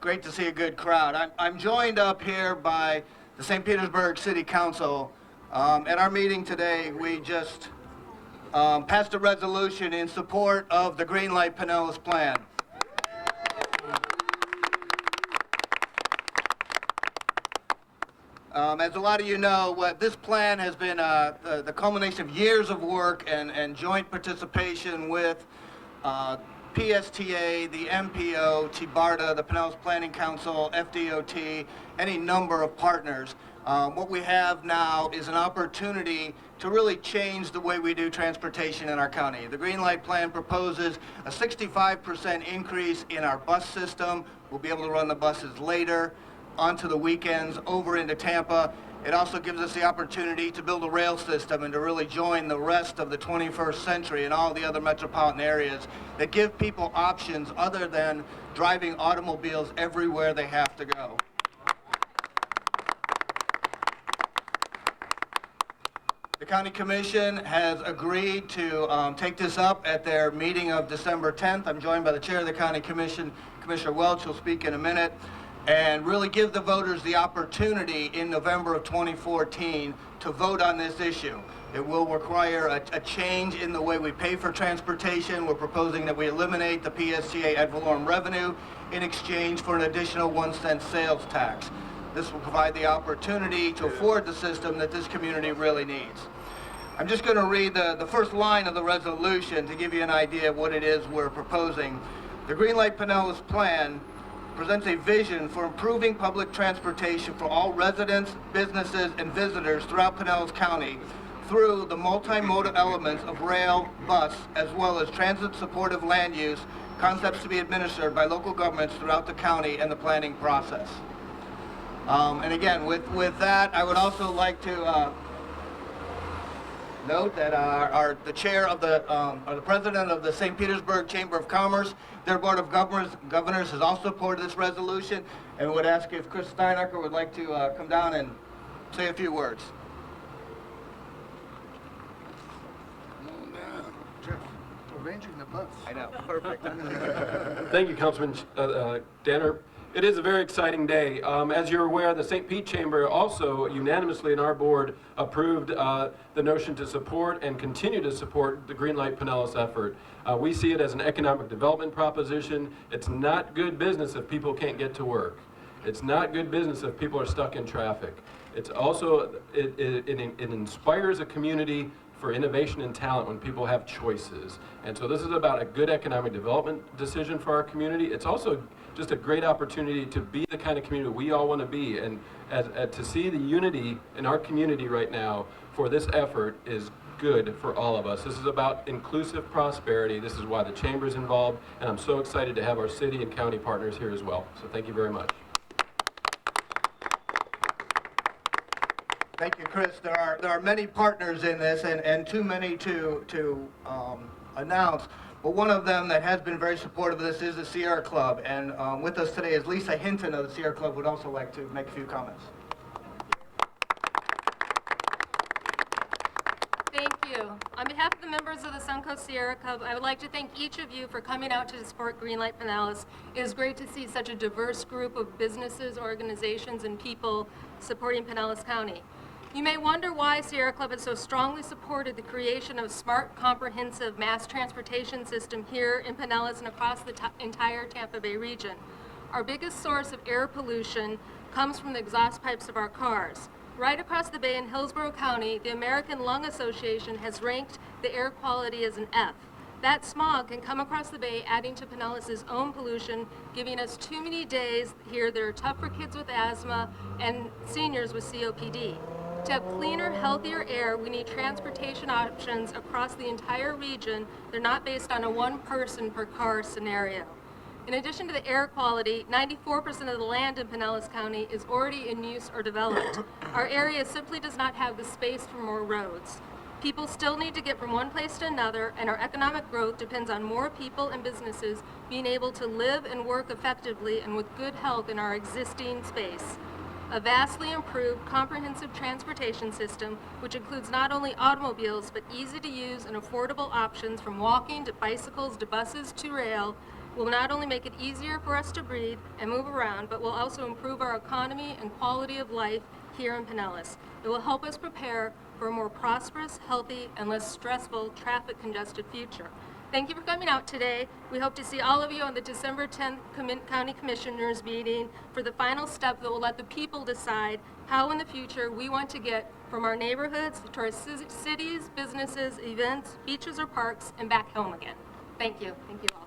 great to see a good crowd. I'm joined up here by the St. Petersburg City Council. At our meeting today, we just passed a resolution in support of the Green Light Pinellas plan. As a lot of you know, this plan has been the culmination of years of work and joint participation with PSTA, the MPO, TBARTA, the Pinellas Planning Council, FDOT, any number of partners. What we have now is an opportunity to really change the way we do transportation in our county. The Green Light Plan proposes a 65% increase in our bus system. We'll be able to run the buses later, onto the weekends, over into Tampa. It also gives us the opportunity to build a rail system and to really join the rest of the 21st century and all the other metropolitan areas that give people options other than driving automobiles everywhere they have to go. The County Commission has agreed to take this up at their meeting of December 10th. I'm joined by the Chair of the County Commission, Commissioner Welch, who'll speak in a minute, and really give the voters the opportunity in November of 2014 to vote on this issue. It will require a change in the way we pay for transportation. We're proposing that we eliminate the PSTA ad valorem revenue in exchange for an additional 1-cent sales tax. This will provide the opportunity to afford the system that this community really needs. I'm just going to read the first line of the resolution to give you an idea of what it is we're proposing. The Green Light Pinellas plan presents a vision for improving public transportation for all residents, businesses, and visitors throughout Pinellas County through the multimodal elements of rail, bus, as well as transit-supportive land use, concepts to be administered by local governments throughout the county and the planning process. And again, with that, I would also like to note that the chair of or the president of the St. Petersburg Chamber of Commerce, their board of governors has also supported this resolution, and would ask if Chris Steinacher would like to come down and say a few words. Oh, no. Jeff, arranging the bus. I know, perfect. Thank you, Councilman Danner. It is a very exciting day. As you're aware, the St. Pete Chamber also unanimously in our board approved the notion to support and continue to support the Green Light Pinellas effort. We see it as an economic development proposition. It's not good business if people can't get to work. It's not good business if people are stuck in traffic. It's also, it inspires a community for innovation and talent when people have choices. And so this is about a good economic development decision for our community. It's also just a great opportunity to be the kind of community we all want to be, and to see the unity in our community right now for this effort is good for all of us. This is about inclusive prosperity. This is why the Chamber is involved, and I'm so excited to have our city and county partners here as well. So thank you very much. Thank you, Chris. There are many partners in this, and too many to announce. But one of them that has been very supportive of this is the Sierra Club. And with us today is Lisa Hinton of the Sierra Club, would also like to make a few comments. Thank you. On behalf of the members of the Suncoast Sierra Club, I would like to thank each of you for coming out to support Green Light Pinellas. It is great to see such a diverse group of businesses, organizations, and people supporting Pinellas County. You may wonder why Sierra Club has so strongly supported the creation of a smart, comprehensive mass transportation system here in Pinellas and across the entire Tampa Bay region. Our biggest source of air pollution comes from the exhaust pipes of our cars. Right across the bay in Hillsborough County, the American Lung Association has ranked the air quality as an F. That smog can come across the bay, adding to Pinellas' own pollution, giving us too many days here that are tough for kids with asthma and seniors with COPD. To have cleaner, healthier air, we need transportation options across the entire region. They're not based on a one person per car scenario. In addition to the air quality, 94% of the land in Pinellas County is already in use or developed. Our area simply does not have the space for more roads. People still need to get from one place to another, and our economic growth depends on more people and businesses being able to live and work effectively and with good health in our existing space. A vastly improved, comprehensive transportation system, which includes not only automobiles, but easy-to-use and affordable options from walking to bicycles to buses to rail, will not only make it easier for us to breathe and move around, but will also improve our economy and quality of life here in Pinellas. It will help us prepare for a more prosperous, healthy, and less stressful traffic-congested future. Thank you for coming out today. We hope to see all of you on the December 10th County Commissioners meeting for the final step that will let the people decide how in the future we want to get from our neighborhoods to our cities, businesses, events, beaches, or parks, and back home again. Thank you. Thank you all.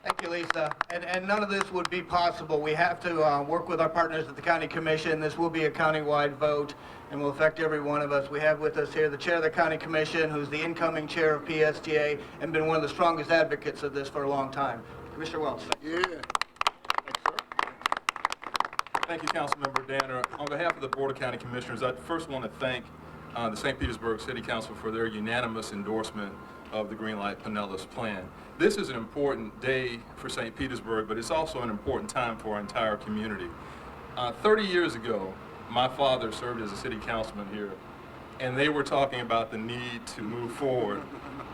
Thank you, Lisa. And none of this would be possible. We have to work with our partners at the County Commission. This will be a countywide vote and will affect every one of us. We have with us here the chair of the County Commission, who's the incoming chair of PSTA and been one of the strongest advocates of this for a long time. Commissioner Welch. Yeah. Thank you, Councilmember Danner. On behalf of the Board of County Commissioners, I first want to thank the St. Petersburg City Council for their unanimous endorsement of the Green Light Pinellas plan. This is an important day for St. Petersburg, but it's also an important time for our entire community. 30 years ago, my father served as a city councilman here, and they were talking about the need to move forward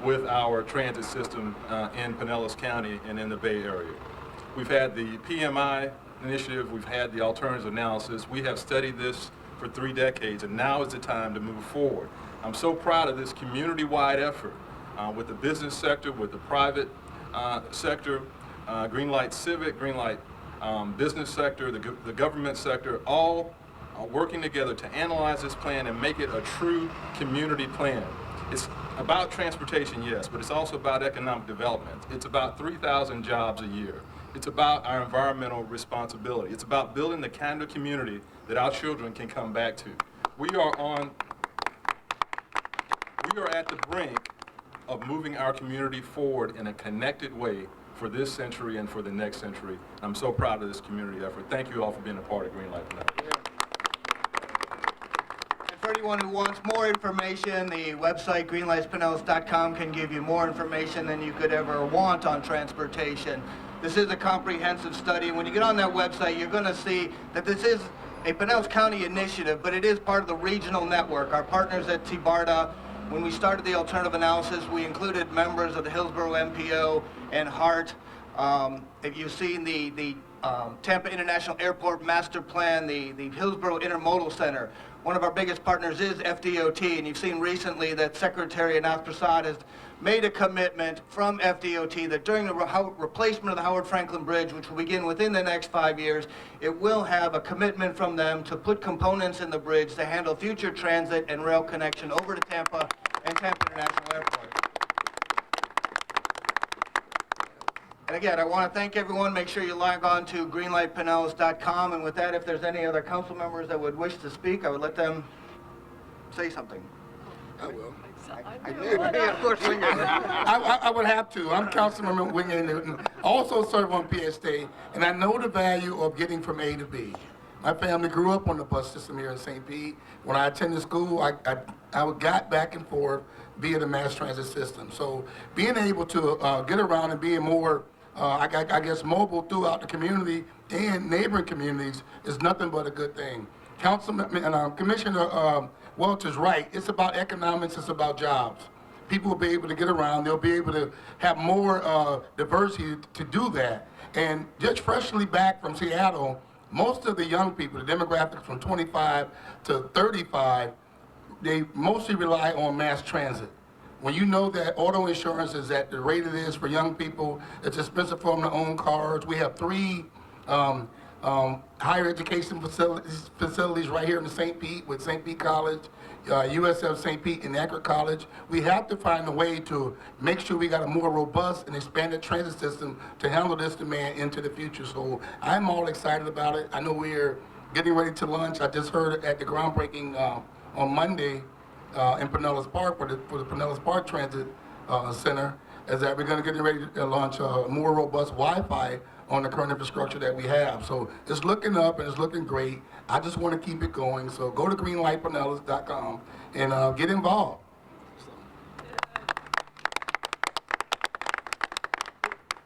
with our transit system in Pinellas County and in the Bay Area. We've had the PMI initiative, we've had the alternative analysis. We have studied this for 3 decades, and now is the time to move forward. I'm so proud of this community-wide effort with the business sector, with the private sector, Green Light Civic, Green Light business sector, the government sector, all working together to analyze this plan and make it a true community plan. It's about transportation, yes, but it's also about economic development. It's about 3,000 jobs a year. It's about our environmental responsibility. It's about building the kind of community that our children can come back to. We are at the brink of moving our community forward in a connected way for this century and for the next century. I'm so proud of this community effort. Thank you all for being a part of Green Light Pinellas. And for anyone who wants more information, the website greenlightspinellas.com can give you more information than you could ever want on transportation. This is a comprehensive study, and when you get on that website, you're going to see that this is a Pinellas County initiative, but it is part of the regional network. Our partners at TBARDA, when we started the alternative analysis, we included members of the Hillsborough MPO and HART. If you've seen the Tampa International Airport Master Plan, the Hillsborough Intermodal Center, one of our biggest partners is FDOT, and you've seen recently that Secretary Anath Prasad has made a commitment from FDOT that during the replacement of the Howard Franklin Bridge, which will begin within the next 5 years, it will have a commitment from them to put components in the bridge to handle future transit and rail connection over to Tampa and Tampa International Airport. And again, I want to thank everyone. Make sure you log on to greenlightpinellas.com. And with that, if there's any other council members that would wish to speak, I would let them say something. I will. Yeah, of course, Winger. I would have to. I'm Councilmember Winger Newton. Also serve on PSTA, and I know the value of getting from A to B. My family grew up on the bus system here in St. Pete. When I attended school, I got back and forth via the mass transit system. So being able to get around and being more, I guess, mobile throughout the community and neighboring communities is nothing but a good thing. Commissioner Welch is right. It's about economics. It's about jobs. People will be able to get around. They'll be able to have more diversity to do that. And just freshly back from Seattle, most of the young people, the demographics from 25 to 35, they mostly rely on mass transit. When you know that auto insurance is at the rate it is for young people, it's expensive for them to own cars. We have 3 higher education facilities right here in St. Pete with St. Pete College, USF St. Pete and Akron College. We have to find a way to make sure we got a more robust and expanded transit system to handle this demand into the future. So I'm all excited about it. I know we're getting ready to launch. I just heard at the groundbreaking on Monday in Pinellas Park for the Pinellas Park Transit Center, is that we're going to get ready to launch a more robust Wi-Fi on the current infrastructure that we have. So it's looking up and it's looking great. I just want to keep it going. So go to greenlightpinellas.com and get involved.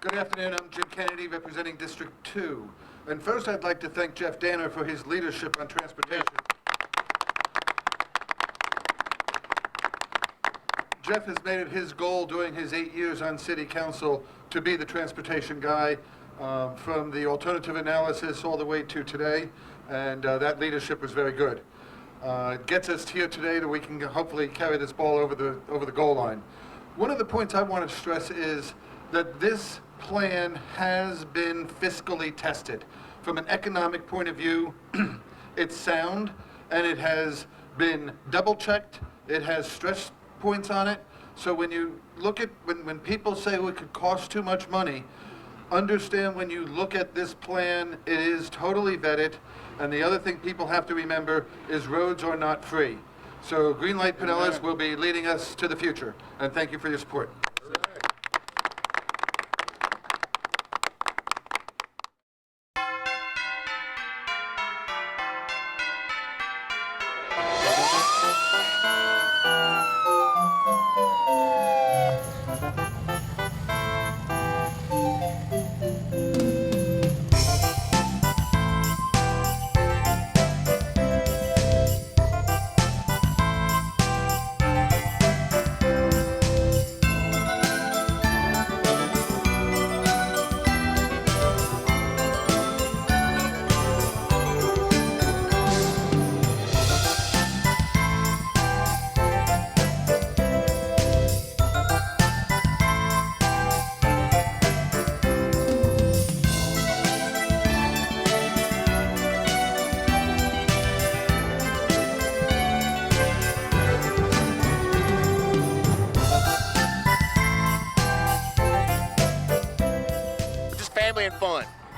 Good afternoon. I'm Jim Kennedy, representing District 2. And first, I'd like to thank Jeff Danner for his leadership on transportation. Jeff has made it his goal during his 8 years on City Council to be the transportation guy, from the alternative analysis all the way to today, and that leadership was very good. It gets us here today that we can hopefully carry this ball over the goal line. One of the points I want to stress is that this plan has been fiscally tested. From an economic point of view, it's sound, and it has been double-checked. It has stress points on it. So when you look at, when people say it could cost too much money, understand when you look at this plan, it is totally vetted. And the other thing people have to remember is roads are not free. So Green Light Pinellas will be leading us to the future. And thank you for your support.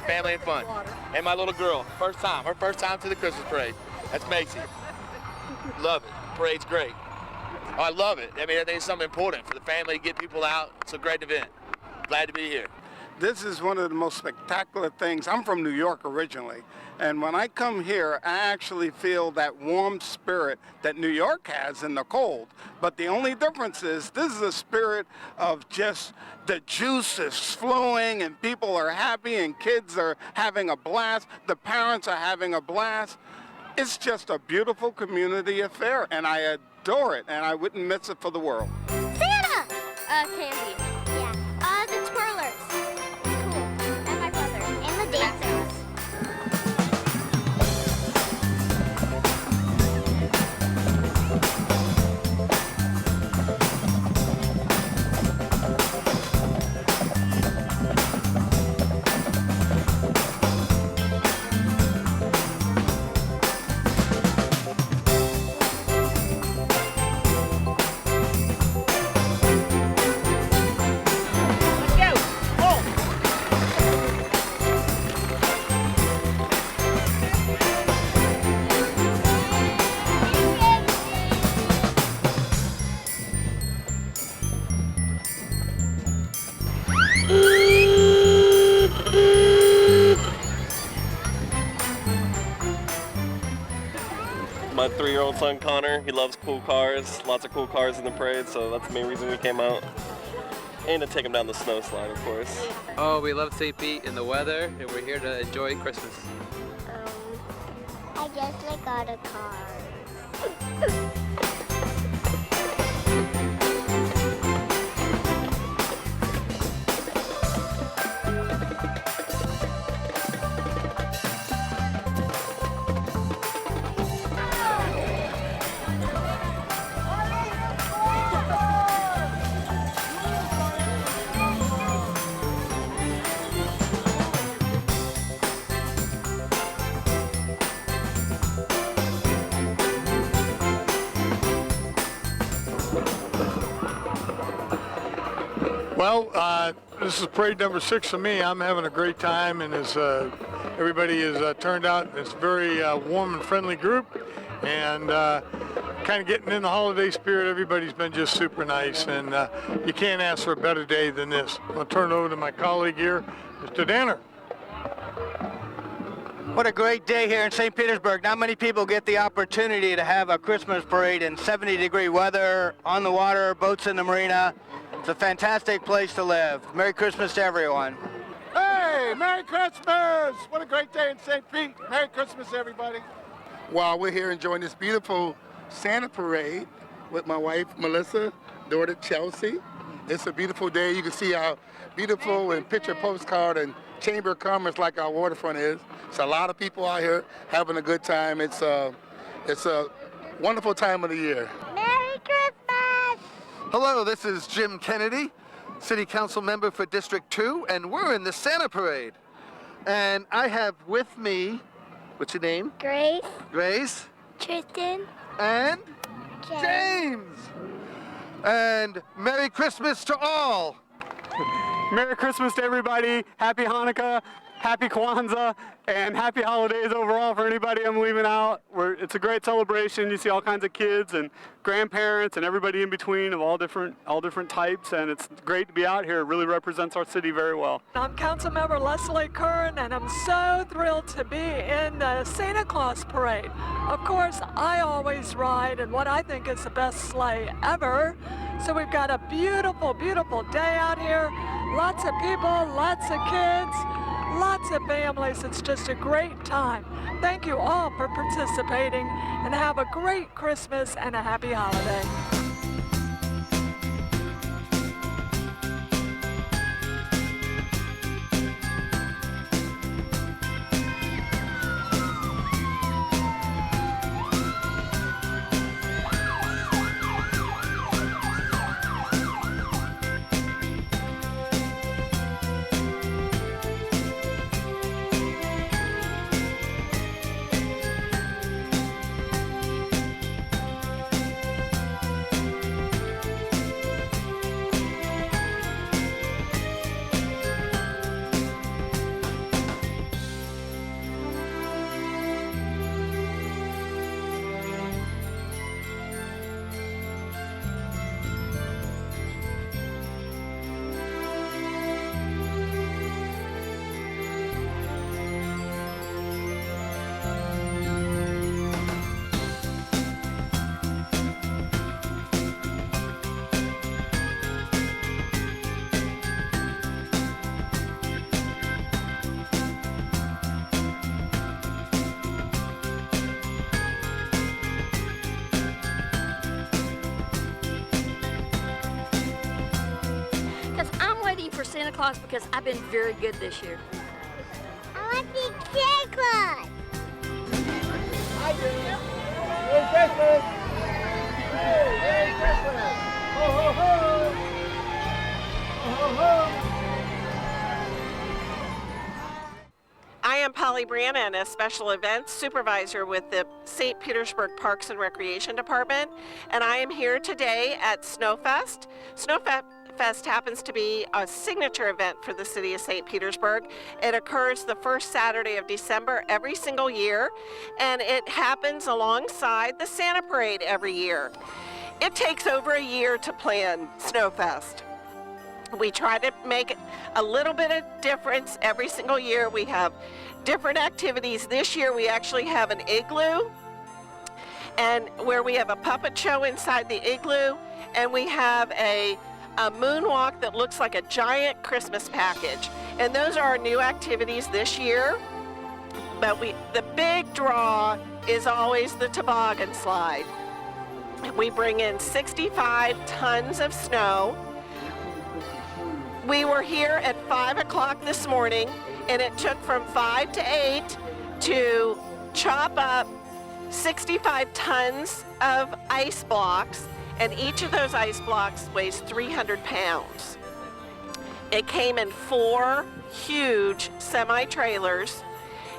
Family and fun. And my little girl, her first time to the Christmas parade. That's Macy. Love it. Parade's great. Oh, I love it. I mean, I think it's something important for the family to get people out. It's a great event. Glad to be here. This is one of the most spectacular things. I'm from New York originally, and when I come here, I actually feel that warm spirit that New York has in the cold. But the only difference is this is a spirit of just the juice is flowing, and people are happy, and kids are having a blast. The parents are having a blast. It's just a beautiful community affair, and I adore it, and I wouldn't miss it for the world. Santa! Candy. Yeah. The twirlers. Cool. And my brother. And the dancers. My 3-year-old son Connor, he loves cool cars, lots of cool cars in the parade, so that's the main reason we came out. And to take him down the snow slide, of course. Oh, we love St. Pete and the weather, and we're here to enjoy Christmas. I guess I got a car. Well, this is parade number 6 for me. I'm having a great time, and as everybody is turned out, it's a very warm and friendly group, and kind of getting in the holiday spirit. Everybody's been just super nice, and you can't ask for a better day than this. I'm going to turn it over to my colleague here, Mr. Danner. What a great day here in St. Petersburg. Not many people get the opportunity to have a Christmas parade in 70-degree weather, on the water, boats in the marina. It's a fantastic place to live. Merry Christmas to everyone. Hey, Merry Christmas! What a great day in St. Pete. Merry Christmas, everybody. While we're here enjoying this beautiful Santa parade with my wife, Melissa, daughter, Chelsea. It's a beautiful day. You can see how beautiful and picture postcard and Chamber of Commerce like our waterfront is. It's a lot of people out here having a good time. It's a wonderful time of the year. Merry Christmas! Hello, this is Jim Kennedy, City Council member for District 2, and we're in the Santa Parade. And I have with me, what's your name? Grace, Grace. Tristan, And James. And Merry Christmas to all. Merry Christmas to everybody. Happy Hanukkah, Happy Kwanzaa, and Happy Holidays overall for anybody I'm leaving out. It's a great celebration. You see all kinds of kids and grandparents and everybody in between of all different types, and it's great to be out here. It really represents our city very well. I'm Councilmember Leslie Curran, and I'm so thrilled to be in the Santa Claus Parade. Of course, I always ride in what I think is the best sleigh ever. So we've got a beautiful, beautiful day out here. Lots of people, lots of kids, lots of families. It's just a great time. Thank you all for participating, and have a great Christmas and a happy holiday. Santa Claus because I've been very good this year. I want to be Santa Claus. Hi, Junior. Merry Christmas. Merry Christmas. Ho, ho, ho. Ho, ho, ho. I am Polly Brannon, a special events supervisor with the St. Petersburg Parks and Recreation Department, and I am here today at SnowFest. SnowFest happens to be a signature event for the city of St. Petersburg. It occurs the first Saturday of December every single year, and it happens alongside the Santa Parade every year. It takes over a year to plan SnowFest. We try to make a little bit of difference every single year. We have different activities. This year we actually have an igloo, and where we have a puppet show inside the igloo, and we have a moonwalk that looks like a giant Christmas package. And those are our new activities this year. But the big draw is always the toboggan slide. We bring in 65 tons of snow. We were here at 5 o'clock this morning, and it took from 5 to 8 to chop up 65 tons of ice blocks, and each of those ice blocks weighs 300 pounds. It came in 4 huge semi-trailers,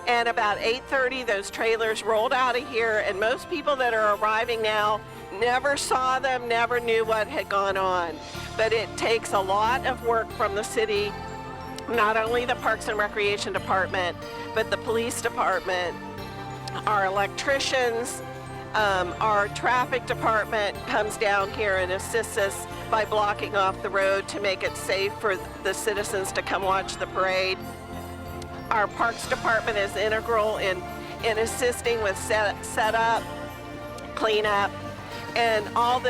and about 8:30 those trailers rolled out of here, and most people that are arriving now never saw them, never knew what had gone on. But it takes a lot of work from the city, not only the Parks and Recreation Department, but the police department, our electricians, our traffic department comes down here and assists us by blocking off the road to make it safe for the citizens to come watch the parade. Our Parks Department is integral in assisting with setup, cleanup, and all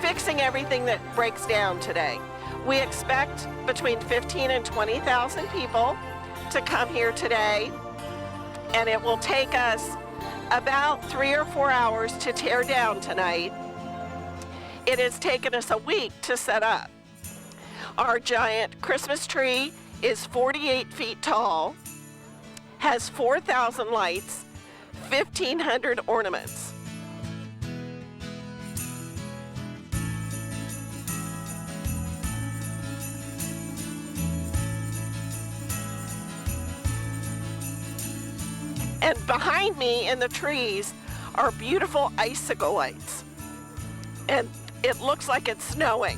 fixing everything that breaks down today. We expect between 15 and 20,000 people to come here today, and it will take us about 3 or 4 hours to tear down tonight. It has taken us a week to set up. Our giant Christmas tree is 48 feet tall, has 4,000 lights, 1,500 ornaments. And behind me in the trees are beautiful icicle lights. And it looks like it's snowing.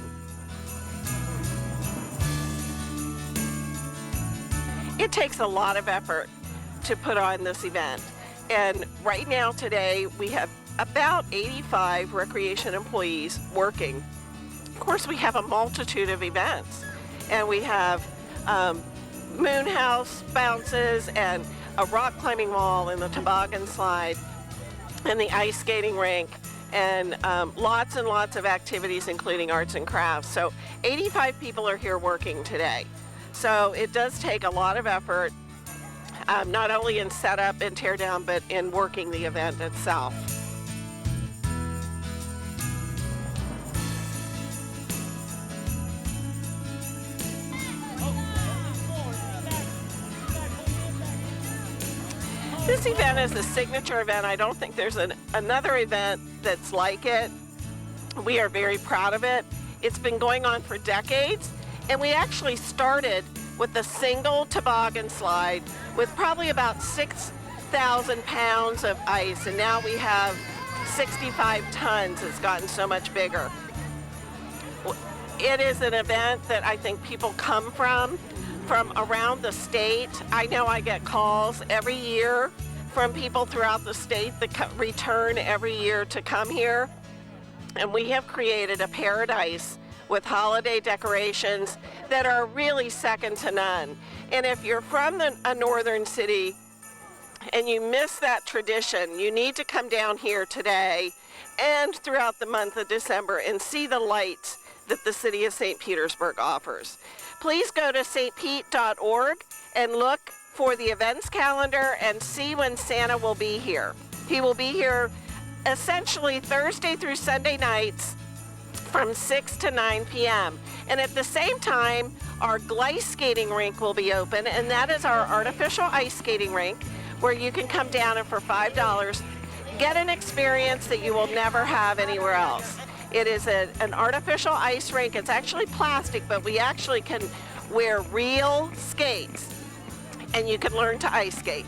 It takes a lot of effort to put on this event. And right now today we have about 85 recreation employees working. Of course, we have a multitude of events. And we have moon house bounces and a rock climbing wall and the toboggan slide and the ice skating rink and lots and lots of activities, including arts and crafts. So 85 people are here working today. So it does take a lot of effort, not only in setup and tear down, but in working the event itself. This event is a signature event. I don't think there's another event that's like it. We are very proud of it. It's been going on for decades, and we actually started with a single toboggan slide with probably about 6,000 pounds of ice, and now we have 65 tons. It's gotten so much bigger. It is an event that I think people come from around the state. I know I get calls every year from people throughout the state that return every year to come here. And we have created a paradise with holiday decorations that are really second to none. And if you're from a northern city and you miss that tradition, you need to come down here today and throughout the month of December and see the lights that the city of St. Petersburg offers. Please go to stpete.org and look for the events calendar and see when Santa will be here. He will be here essentially Thursday through Sunday nights from 6 to 9 p.m. And at the same time, our Glice skating rink will be open, and that is our artificial ice skating rink where you can come down and for $5 get an experience that you will never have anywhere else. It is an artificial ice rink. It's actually plastic, but we actually can wear real skates, and you can learn to ice skate.